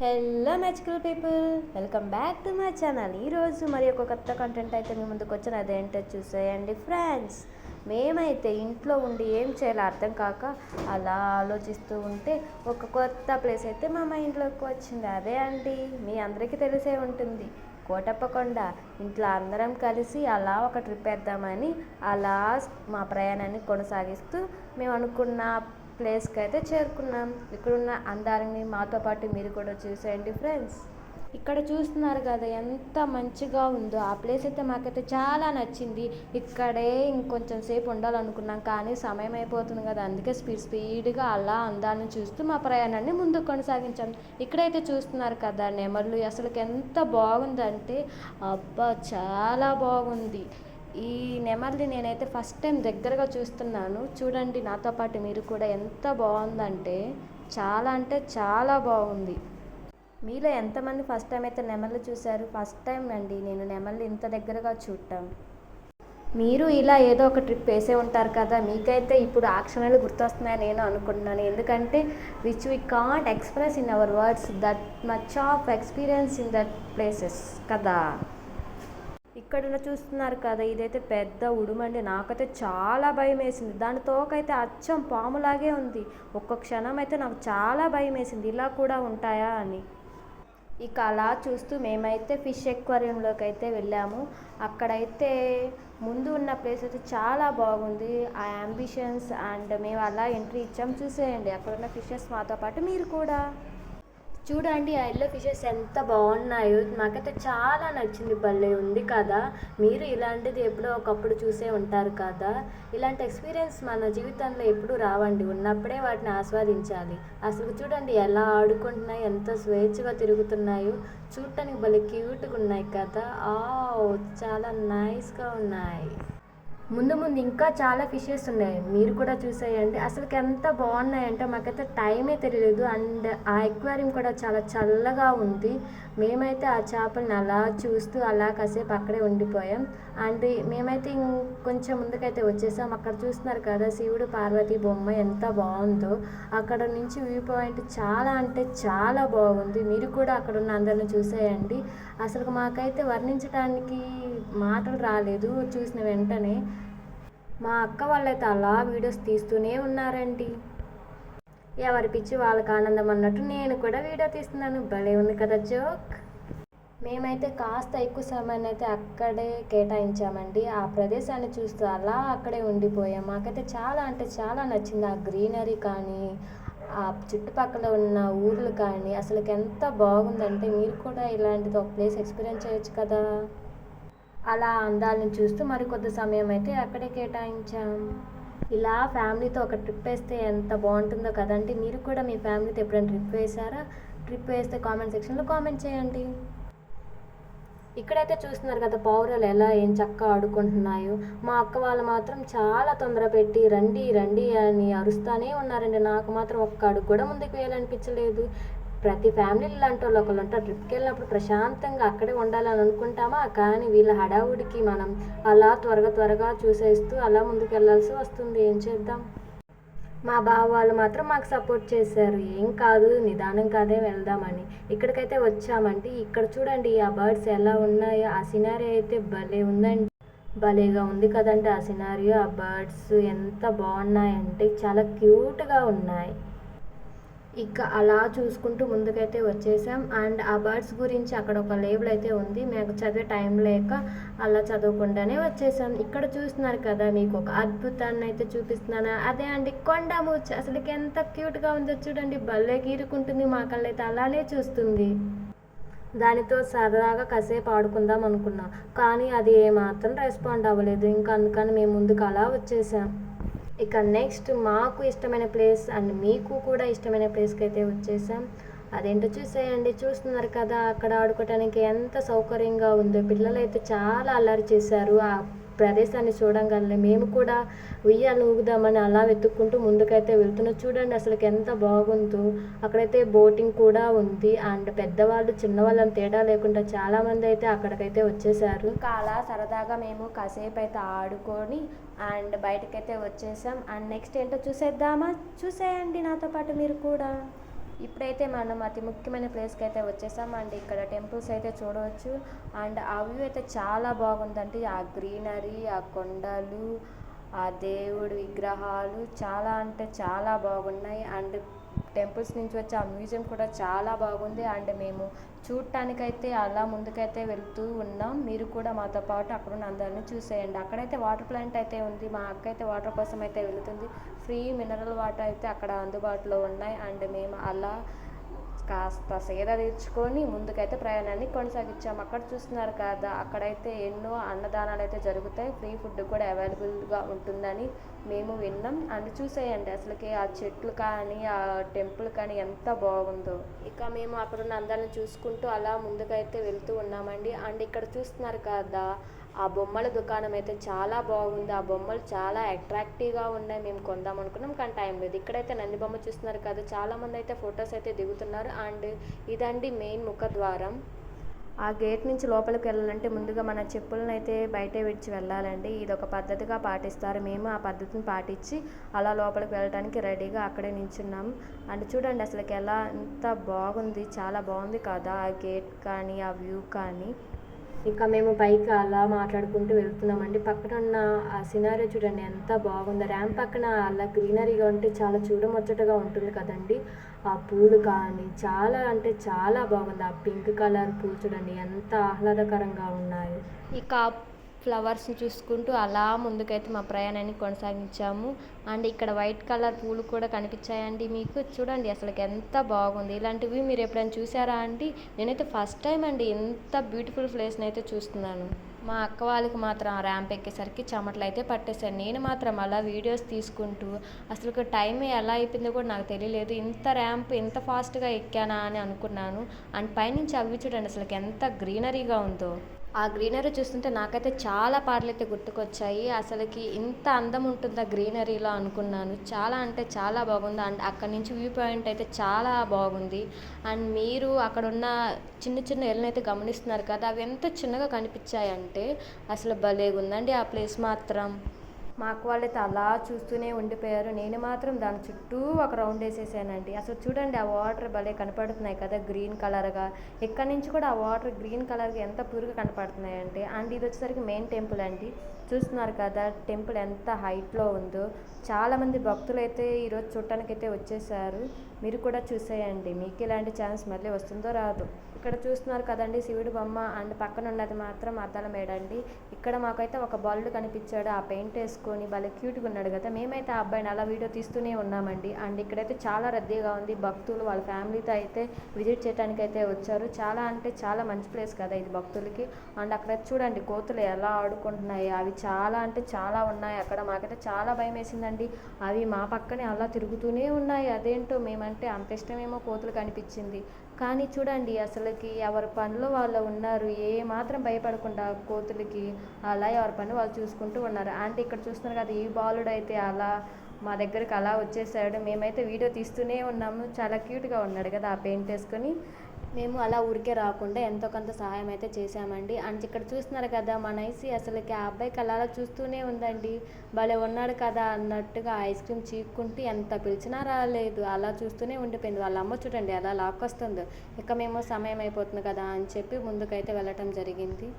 Hello magical people, welcome back to my channel. ఈరోజు మరి ఒక కొత్త కంటెంట్ అయితే మీ ముందుకు వచ్చిన అదేంటో చూసేయండి ఫ్రెండ్స్. మేమైతే ఇంట్లో ఉండి ఏం చేయాలో అర్థం కాక అలా ఆలోచిస్తూ ఉంటే ఒక కొత్త ప్లేస్ అయితే మా మైండ్లోకి వచ్చింది. అదే అండి, మీ అందరికీ తెలిసే ఉంటుంది, కోటప్పకొండ. ఇంట్లో అందరం కలిసి అలా ఒక ట్రిప్ వేద్దామని అలా మా ప్రయాణాన్ని కొనసాగిస్తూ మేము అనుకున్న ప్లేస్కి అయితే చేరుకున్నాం. ఇక్కడున్న అందాలని మాతో పాటు మీరు కూడా చూసేయండి ఫ్రెండ్స్. ఇక్కడ చూస్తున్నారు కదా ఎంత మంచిగా ఉందో. ఆ ప్లేస్ అయితే మాకైతే చాలా నచ్చింది. ఇక్కడే ఇంకొంచెం సేపు ఉండాలనుకున్నాం, కానీ సమయం అయిపోతుంది కదా, అందుకే స్పీడ్గా అలా అందాన్ని చూస్తూ మా ప్రయాణాన్ని ముందుకు కొనసాగించాం. ఇక్కడైతే చూస్తున్నారు కదా నెమళ్ళు, అసలు ఎంత బాగుందంటే అబ్బా చాలా బాగుంది. ఈ నెమలిని నేనైతే ఫస్ట్ టైం దగ్గరగా చూస్తున్నాను. చూడండి నాతో పాటు మీరు కూడా. ఎంత బాగుందంటే అంటే చాలా బాగుంది. మీలో ఎంతమంది ఫస్ట్ టైం అయితే నెమళ్ళు చూశారు? ఫస్ట్ టైం అండి నేను నెమళ్ళు ఇంత దగ్గరగా చూడటం. మీరు ఇలా ఏదో ఒక ట్రిప్ వేసే ఉంటారు కదా, మీకైతే ఇప్పుడు ఆ క్షణాలు గుర్తొస్తున్నాయని నేను అనుకుంటున్నాను. ఎందుకంటే which we can't express in our words that much of experience in that places కదా. ఇక్కడ చూస్తున్నారు కదా, ఇదైతే పెద్ద ఉడుమండి. నాకైతే చాలా భయం వేసింది. దాని తోకైతే అచ్చం పాములాగే ఉంది. ఒక్క క్షణం అయితే నాకు చాలా భయం వేసింది, ఇలా కూడా ఉంటాయా అని. ఇక అలా చూస్తూ మేమైతే ఫిష్ ఎక్వేరియంలోకి అయితే వెళ్ళాము. అక్కడైతే ముందు ఉన్న ప్లేస్ అయితే చాలా బాగుంది. ఆ అంబిషన్స్ అండ్ మేము అలా ఎంట్రీ ఇచ్చాము. చూసేయండి అక్కడున్న ఫిషెస్ మాతో పాటు మీరు కూడా చూడండి. ఆ ఎల్లో ఫిషెస్ ఎంత బాగున్నాయో, నాకైతే చాలా నచ్చింది. భలే ఉంది కదా. మీరు ఇలాంటిది ఎప్పుడో ఒకప్పుడు చూసే ఉంటారు కదా. ఇలాంటి ఎక్స్పీరియన్స్ మన జీవితంలో ఎప్పుడు రావండి, ఉన్నప్పుడే వాటిని ఆస్వాదించాలి. అసలు చూడండి ఎలా ఆడుకుంటున్నాయి, ఎంత స్వేచ్ఛగా తిరుగుతున్నాయో. చూడటానికి భలే క్యూట్గా ఉన్నాయి కదా. చాలా నైస్గా ఉన్నాయి. ముందు ఇంకా చాలా ఫిషెస్ ఉన్నాయి, మీరు కూడా చూసేయండి. అసలుకి ఎంత బాగున్నాయంటే మాకైతే టైమే తెలియలేదు. అండ్ ఆ ఎక్వేరియం కూడా చాలా చల్లగా ఉంది. మేమైతే ఆ చేపలను అలా చూస్తూ అలా కాసేపు అక్కడే ఉండిపోయాం. అండ్ మేమైతే కొంచెం ముందుకైతే వచ్చేసాం. అక్కడ చూస్తున్నారు కదా శివుడు పార్వతి బొమ్మ ఎంత బాగుందో. అక్కడ నుంచి వ్యూ పాయింట్ చాలా అంటే చాలా బాగుంది. మీరు కూడా అక్కడ ఉన్న అందరిని చూసేయండి. అసలు మాకైతే వర్ణించడానికి మాటలు రాలేదు చూసిన వెంటనే. మా అక్క వాళ్ళైతే అలా వీడియోస్ తీస్తూనే ఉన్నారండి. ఎవరి పిచ్చి వాళ్ళకి ఆనందం అన్నట్టు నేను కూడా వీడియో తీస్తున్నాను. భలే ఉంది కదా జోక్. మేమైతే కాస్త ఎక్కువ సమయాన్ని అయితే అక్కడే కేటాయించామండి. ఆ ప్రదేశాన్ని చూస్తూ అలా అక్కడే ఉండిపోయాం. మాకైతే చాలా అంటే చాలా నచ్చింది. ఆ గ్రీనరీ కానీ, ఆ చుట్టుపక్కల ఉన్న ఊర్లు కానీ అసలుకి ఎంత బాగుందంటే మీరు కూడా ఇలాంటిది ఒక ప్లేస్ ఎక్స్పీరియన్స్ చేయొచ్చు కదా. అలా అందాలను చూస్తూ మరికొద్ది సమయం అయితే అక్కడే కేటాయించాం. ఇలా ఫ్యామిలీతో ఒక ట్రిప్ వేస్తే ఎంత బాగుంటుందో కదండి. మీరు కూడా మీ ఫ్యామిలీతో ఎప్పుడైనా ట్రిప్ వేసారా? ట్రిప్ వేస్తే కామెంట్ సెక్షన్లో కామెంట్ చేయండి. ఇక్కడైతే చూస్తున్నారు కదా పౌరాలు ఎలా ఏం చక్కగా ఆడుకుంటున్నాయో. మా అక్క వాళ్ళు మాత్రం చాలా తొందర పెట్టి రండి రండి అని అరుస్తూనే ఉన్నారండి. నాకు మాత్రం ఒక్క అడుగు కూడా ముందుకు వేయాలనిపించలేదు. ప్రతి ఫ్యామిలీ ఇలాంటి వాళ్ళు ఒకళ్ళు ఉంటారు. ట్రిప్కి వెళ్ళినప్పుడు ప్రశాంతంగా అక్కడే ఉండాలని అనుకుంటామా, కానీ వీళ్ళ హడావుడికి మనం అలా త్వరగా చూసేస్తూ అలా ముందుకు వెళ్ళాల్సి వస్తుంది. ఏం చేద్దాం. మా బావ వాళ్ళు మాత్రం మాకు సపోర్ట్ చేశారు. ఏం కాదు, నిదానం కాదే వెళ్దామని. ఇక్కడికైతే వచ్చామంటే ఇక్కడ చూడండి ఆ బర్డ్స్ ఎలా ఉన్నాయో. ఆ సినారీ అయితే భలే ఉందండి. భలేగా ఉంది కదండి ఆ సినారియో. ఆ బర్డ్స్ ఎంత బాగున్నాయంటే చాలా క్యూట్గా ఉన్నాయి. ఇక అలా చూసుకుంటూ ముందుకైతే వచ్చేసాం. అండ్ ఆ బర్డ్స్ గురించి అక్కడ ఒక లేబుల్ అయితే ఉంది. మేము చదివే టైం లేక అలా చదవకుండానే వచ్చేసాం. ఇక్కడ చూస్తున్నారు కదా మీకు ఒక అద్భుతాన్ని అయితే చూపిస్తున్నాను. అదే అండి కొండముచ్చు. అసలుకి ఎంత క్యూట్గా ఉందో చూడండి. భలే గీరుకుంటుంది, మా కళ్ళైతే అలానే చూస్తుంది. దానితో సరదాగా కాసేపు ఆడుకుందాం అనుకున్నాం, కానీ అది ఏమాత్రం రెస్పాండ్ అవ్వలేదు. ఇంకా అందుకని మేము ముందుకు అలా వచ్చేసాం. ఇక నెక్స్ట్ మాకు ఇష్టమైన ప్లేస్ అండ్ మీకు కూడా ఇష్టమైన ప్లేస్కి అయితే వచ్చేసాం. అదేంటో చూసేయండి. చూస్తున్నారు కదా అక్కడ ఆడుకోవటానికి ఎంత సౌకర్యంగా ఉందో. పిల్లలు అయితే చాలా అల్లరి చేశారు. ఆ ప్రదేశాన్ని చూడంగానే మేము కూడా ఉయ్యాలు ఊగుదామని అలా వెతుక్కుంటూ ముందుకైతే వెళ్తున్నాం. చూడండి అసలుకి ఎంత బాగుందో. అక్కడైతే బోటింగ్ కూడా ఉంది. అండ్ పెద్దవాళ్ళు చిన్నవాళ్ళని తేడా లేకుండా చాలామంది అయితే అక్కడికైతే వచ్చేసారు. ఇంకా అలా సరదాగా మేము కాసేపు అయితే ఆడుకొని అండ్ బయటకైతే వచ్చేసాం. అండ్ నెక్స్ట్ ఏంటో చూసేద్దామా? చూసేయండి నాతో పాటు మీరు కూడా. ఇప్పుడైతే మనం అతి ముఖ్యమైన ప్లేస్కి అయితే వచ్చేసాం అండ్ ఇక్కడ టెంపుల్స్ అయితే చూడవచ్చు అండ్ ఆ వ్యూ అయితే చాలా బాగుందండి. ఆ గ్రీనరీ, ఆ కొండలు, ఆ దేవుడి విగ్రహాలు చాలా అంటే చాలా బాగున్నాయి అండ్ టెంపుల్స్ నుంచి వచ్చే ఆ మ్యూజియం కూడా చాలా బాగుంది అండ్ మేము చూడటానికైతే అలా ముందుకైతే వెళ్తూ ఉన్నాం. మీరు కూడా మాతో పాటు అక్కడ ఉన్న అందరినీ చూసేయండి. అక్కడైతే వాటర్ ప్లాంట్ అయితే ఉంది. మా అక్క అయితే వాటర్ కోసం అయితే వెళుతుంది. ఫ్రీ మినరల్ వాటర్ అయితే అక్కడ అందుబాటులో ఉన్నాయి అండ్ మేము అలా కాస్త సేద తీర్చుకొని ముందుకైతే ప్రయాణాన్ని కొనసాగించాము. అక్కడ చూస్తున్నారు కదా, అక్కడైతే ఎన్నో అన్నదానాలు అయితే జరుగుతాయి. ఫ్రీ ఫుడ్ కూడా అవైలబుల్గా ఉంటుందని మేము విన్నాం అండ్ చూసేయండి అసలుకి ఆ చెట్లు కానీ ఆ టెంపుల్ కానీ ఎంత బాగుందో. ఇక మేము అక్కడున్న అందరిని చూసుకుంటూ అలా ముందుకైతే వెళ్తూ ఉన్నామండి అండ్ ఇక్కడ చూస్తున్నారు కదా, ఆ బొమ్మల దుకాణం అయితే చాలా బాగుంది. ఆ బొమ్మలు చాలా అట్రాక్టివ్గా ఉన్నాయి. మేము కొందాం అనుకున్నాం కానీ టైం లేదు. ఇక్కడైతే నంది బొమ్మ చూస్తున్నారు కదా, చాలామంది అయితే ఫొటోస్ అయితే దిగుతున్నారు అండ్ ఇదండి మెయిన్ ముఖద్వారం. ఆ గేట్ నుంచి లోపలికి వెళ్ళాలంటే ముందుగా మన చెప్పులను అయితే బయటే విడిచి వెళ్ళాలండి. ఇది ఒక పద్ధతిగా పాటిస్తారు. మేము ఆ పద్ధతిని పాటించి అలా లోపలికి వెళ్ళడానికి రెడీగా అక్కడే నించున్నాము అండ్ చూడండి అసలుకి ఎలా ఎంత బాగుంది, చాలా బాగుంది కదా ఆ గేట్ కానీ ఆ వ్యూ కానీ. ఇంకా మేము పైకి అలా మాట్లాడుకుంటూ వెళ్తున్నామండి. పక్కన ఉన్న ఆ సినారియో చూడండి ఎంత బాగుందో. ర్యాంప్ పక్కన అలా గ్రీనరీగా ఉంటే చాలా చూడముచ్చటగా ఉంటుంది కదండి. ఆ పూలు కానీ చాలా అంటే చాలా బాగుంది. ఆ పింక్ కలర్ పూలు చూడండి ఎంత ఆహ్లాదకరంగా ఉన్నాయి. ఇక ఫ్లవర్స్ని చూసుకుంటూ అలా ముందుకైతే మా ప్రయాణాన్ని కొనసాగించాము అండ్ ఇక్కడ వైట్ కలర్ పూలు కూడా కనిపించాయండి మీకు. చూడండి అసలుకి ఎంత బాగుంది. ఇలాంటివి మీరు ఎప్పుడైనా చూసారా అండి? నేనైతే ఫస్ట్ టైం అండి ఎంత బ్యూటిఫుల్ ప్లేస్ని అయితే చూస్తున్నాను. మా అక్క వాళ్ళకి మాత్రం ఆ ర్యాంప్ ఎక్కేసరికి చెమటలు అయితే పట్టేశాను. నేను మాత్రం అలా వీడియోస్ తీసుకుంటూ అసలు టైం ఎలా అయిపోయిందో కూడా నాకు తెలియలేదు. ఇంత ర్యాంప్ ఇంత ఫాస్ట్గా ఎక్కానా అని అనుకున్నాను అండ్ పైనుంచి అవి చూడండి అసలుకి ఎంత గ్రీనరీగా ఉందో. ఆ గ్రీనరీ చూస్తుంటే నాకైతే చాలా పాటలు అయితే గుర్తుకొచ్చాయి. అసలుకి ఇంత అందం ఉంటుందా గ్రీనరీలో అనుకున్నాను. చాలా అంటే చాలా బాగుంది అండ్ అక్కడి నుంచి వ్యూ పాయింట్ అయితే చాలా బాగుంది అండ్ మీరు అక్కడ ఉన్న చిన్న చిన్న ఇళ్ళని అయితే గమనిస్తున్నారు కదా, అవి ఎంత చిన్నగా కనిపించాయంటే అసలు భలేగుందండి ఆ ప్లేస్ మాత్రం. మా అక్క వాళ్ళైతే అలా చూస్తూనే ఉండిపోయారు. నేను మాత్రం దాని చుట్టూ ఒక రౌండ్ వేసేసానండి. అసలు చూడండి ఆ వాటర్ భలే కనపడుతున్నాయి కదా గ్రీన్ కలర్గా. ఎక్కడి నుంచి కూడా ఆ వాటర్ గ్రీన్ కలర్గా ఎంత ప్యూర్గా కనపడుతున్నాయంటే అండ్ ఇది వచ్చేసరికి మెయిన్ టెంపుల్ అండి. చూస్తున్నారు కదా టెంపుల్ ఎంత హైట్లో ఉందో. చాలామంది భక్తులు అయితే ఈరోజు చూడటానికి అయితే వచ్చేసారు. మీరు కూడా చూసేయండి. మీకు ఇలాంటి ఛాన్స్ మళ్ళీ వస్తుందో రాదు. ఇక్కడ చూస్తున్నారు కదండి శివుడి బొమ్మ అండ్ పక్కన ఉన్నది మాత్రం అద్దాల మేడ అండి. ఇక్కడ మాకైతే ఒక బాలుడు కనిపించాడు. ఆ పెయింట్ వేసుకొని భలే క్యూట్గా ఉన్నాడు కదా. మేమైతే ఆ అబ్బాయిని అలా వీడియో తీస్తూనే ఉన్నామండి అండ్ ఇక్కడైతే చాలా రద్దీగా ఉంది. భక్తులు వాళ్ళ ఫ్యామిలీతో అయితే విజిట్ చేయడానికి అయితే వచ్చారు. చాలా అంటే చాలా మంచి ప్లేస్ కదా ఇది భక్తులకి అండ్ అక్కడ చూడండి కోతులు ఎలా ఆడుకుంటున్నాయి. అవి చాలా అంటే చాలా ఉన్నాయి అక్కడ. మాకైతే చాలా భయం వేసిందండి. అవి మా పక్కనే అలా తిరుగుతూనే ఉన్నాయి. అదేంటో మేమంటే అంత ఇష్టమేమో కోతులు కనిపించింది. కానీ చూడండి అసలుకి ఎవరి పనిలో వాళ్ళు ఉన్నారు. ఏ మాత్రం భయపడకుండా కోతులకి అలా ఎవరి పని వాళ్ళు చూసుకుంటూ ఉన్నారు. అంటే ఇక్కడ చూస్తున్నారు కదా, ఈ బాలుడు అయితే అలా మా దగ్గరికి అలా వచ్చేసాడు. మేమైతే వీడియో తీస్తూనే ఉన్నాము. చాలా క్యూట్గా ఉన్నాడు కదా ఆ పెయింట్ వేసుకొని. మేము అలా ఊరికే రాకుండా ఎంతో కొంత సహాయం అయితే చేశామండి అండ్ ఇక్కడ చూస్తున్నారు కదా మా నైసి అసలుకి ఆ అబ్బాయికి అలా చూస్తూనే ఉందండి. భలే ఉన్నాడు కదా అన్నట్టుగా ఐస్ క్రీమ్ చీక్కుంటూ ఎంత పిలిచినా రాలేదు. అలా చూస్తూనే ఉండిపోయింది. వాళ్ళ అమ్మ చూడండి ఎలా లాక్కొస్తుందో. ఇక మేము సమయం అయిపోతుంది కదా అని చెప్పి ముందుకైతే వెళ్ళటం జరిగింది.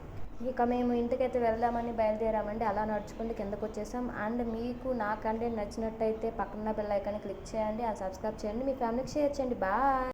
ఇక మేము ఇంటికైతే వెళ్దామని బయలుదేరామండి. అలా నడుచుకుంటూ కిందకు వచ్చేసాం అండ్ మీకు నా కంటెంట్ నచ్చినట్టయితే పక్కన బెల్ ఐకాన్ని క్లిక్ చేయండి అండ్ సబ్స్క్రైబ్ చేయండి. మీ ఫ్యామిలీకి షేర్ చేయండి. బాయ్.